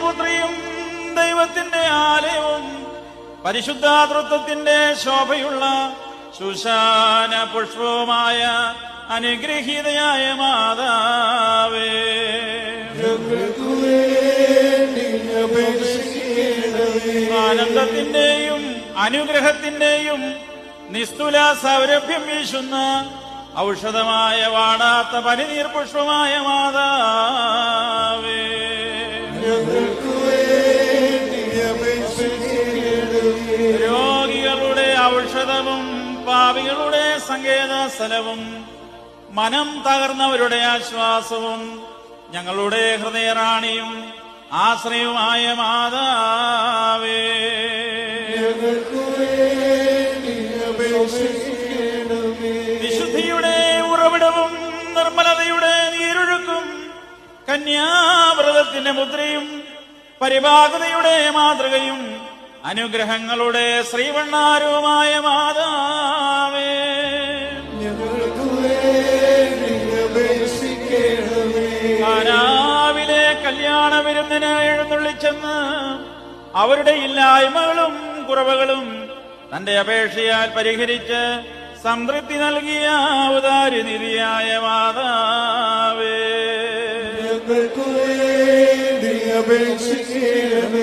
ഏകപുത്രിയും ദൈവത്തിന്റെ ആലയവും പരിശുദ്ധാതൃത്വത്തിന്റെ ശോഭയുള്ള ശുശാന പുഷ്പവുമായ അനുഗ്രഹീതയായ മാതാവേ, ആനന്ദത്തിന്റെയും അനുഗ്രഹത്തിന്റെയും നിസ്തുല സൗരഭ്യം വീശുന്ന ഔഷധമായ വാടാത്ത പനിനീർ പുഷ്പമായ മാതാവേ, രോഗികളുടെ ഔഷധവും പാപികളുടെ സങ്കേത സ്ഥലവും മനം തകർന്നവരുടെ ആശ്വാസവും ഞങ്ങളുടെ ഹൃദയറാണിയും ആശ്രയവുമായ മാതാവേ, വിശുദ്ധിയുടെ ഉറവിടവും നിർമ്മലതയുടെ നീരൊഴുക്കും കന്യാവ്രതത്തിന്റെ മുദ്രയും പരിപാകതയുടെ മാതൃകയും അനുഗ്രഹങ്ങളുടെ ശ്രീവണ്ണാരവുമായ മാതാവേ, കാനാവിലെ കല്യാണ വിരുന്നിന് എഴുന്നള്ളിച്ചെന്ന് അവരുടെ ഇല്ലായ്മകളും കുറവുകളും തന്റെ അപേക്ഷയാൽ പരിഹരിച്ച് സംതൃപ്തി നൽകിയ ഔദാര്യനിധിയായ മാതാവേ, ഞങ്ങൾക്ക് വേണ്ടി അപേക്ഷിക്കണമേ.